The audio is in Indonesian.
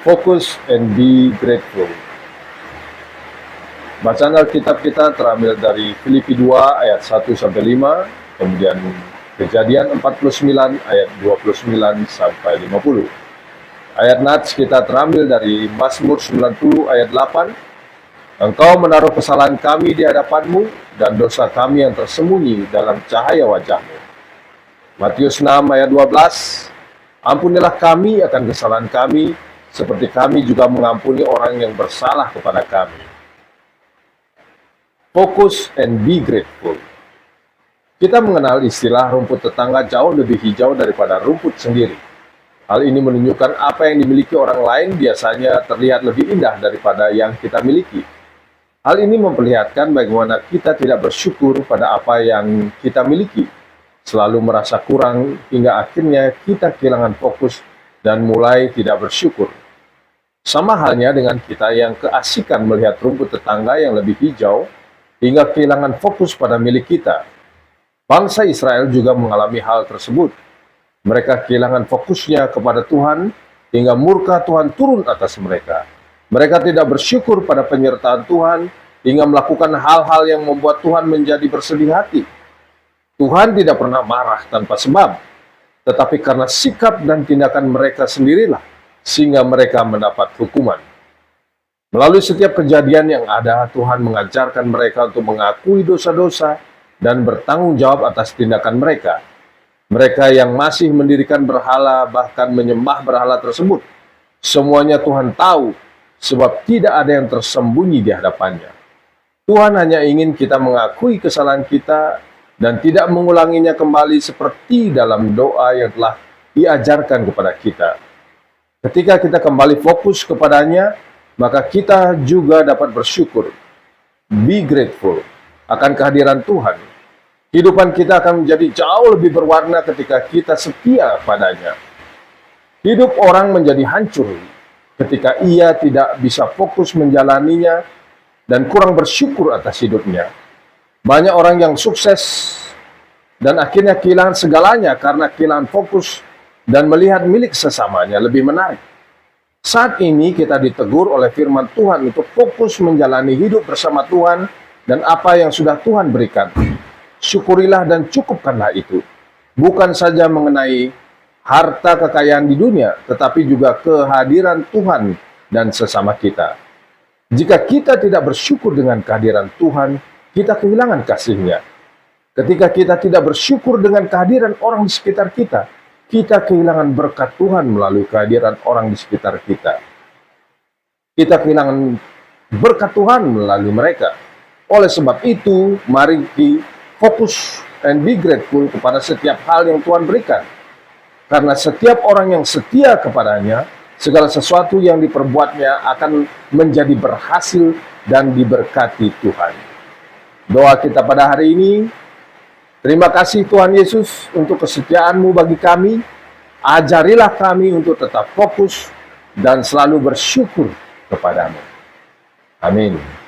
Focus and be grateful. Bacaan Alkitab kita terambil dari Filipi 2 ayat 1 sampai 5, kemudian Kejadian 49 ayat 29 sampai 50. Ayat nats kita terambil dari Mazmur 90 ayat 8. Engkau menaruh kesalahan kami di hadapanmu dan dosa kami yang tersembunyi dalam cahaya wajahmu. Matius 6 ayat 12. Ampunilah kami akan kesalahan kami, seperti kami juga mengampuni orang yang bersalah kepada kami. Focus and be grateful. Kita mengenal istilah rumput tetangga jauh lebih hijau daripada rumput sendiri. Hal ini menunjukkan apa yang dimiliki orang lain biasanya terlihat lebih indah daripada yang kita miliki. Hal ini memperlihatkan bagaimana kita tidak bersyukur pada apa yang kita miliki, selalu merasa kurang hingga akhirnya kita kehilangan fokus dan mulai tidak bersyukur. Sama halnya dengan kita yang keasikan melihat rumput tetangga yang lebih hijau hingga kehilangan fokus pada milik kita. Bangsa Israel juga mengalami hal tersebut. Mereka kehilangan fokusnya kepada Tuhan hingga murka Tuhan turun atas mereka. Mereka tidak bersyukur pada penyertaan Tuhan hingga melakukan hal-hal yang membuat Tuhan menjadi bersedih hati. Tuhan tidak pernah marah tanpa sebab, tetapi karena sikap dan tindakan mereka sendirilah sehingga mereka mendapat hukuman. Melalui setiap kejadian yang ada, Tuhan mengajarkan mereka untuk mengakui dosa-dosa dan bertanggung jawab atas tindakan mereka. Mereka yang masih mendirikan berhala, bahkan menyembah berhala tersebut, semuanya Tuhan tahu, sebab tidak ada yang tersembunyi di hadapannya. Tuhan hanya ingin kita mengakui kesalahan kita dan tidak mengulanginya kembali seperti dalam doa yang telah diajarkan kepada kita. Ketika kita kembali fokus kepadanya, maka kita juga dapat bersyukur. Be grateful akan kehadiran Tuhan. Kehidupan kita akan menjadi jauh lebih berwarna ketika kita setia padanya. Hidup orang menjadi hancur ketika ia tidak bisa fokus menjalaninya dan kurang bersyukur atas hidupnya. Banyak orang yang sukses dan akhirnya kehilangan segalanya karena kehilangan fokus dan melihat milik sesamanya lebih menarik. Saat ini kita ditegur oleh firman Tuhan untuk fokus menjalani hidup bersama Tuhan dan apa yang sudah Tuhan berikan. Syukurilah dan cukupkanlah itu. Bukan saja mengenai harta kekayaan di dunia, tetapi juga kehadiran Tuhan dan sesama kita. Jika kita tidak bersyukur dengan kehadiran Tuhan, kita kehilangan kasih-Nya. Ketika kita tidak bersyukur dengan kehadiran orang di sekitar kita, kita kehilangan berkat Tuhan melalui kehadiran orang di sekitar kita. Kita kehilangan berkat Tuhan melalui mereka. Oleh sebab itu, mari kita fokus and be grateful kepada setiap hal yang Tuhan berikan. Karena setiap orang yang setia kepadanya, segala sesuatu yang diperbuatnya akan menjadi berhasil dan diberkati Tuhan. Doa kita pada hari ini, terima kasih Tuhan Yesus untuk kesetiaan-Mu bagi kami. Ajarilah kami untuk tetap fokus dan selalu bersyukur kepadamu. Amin.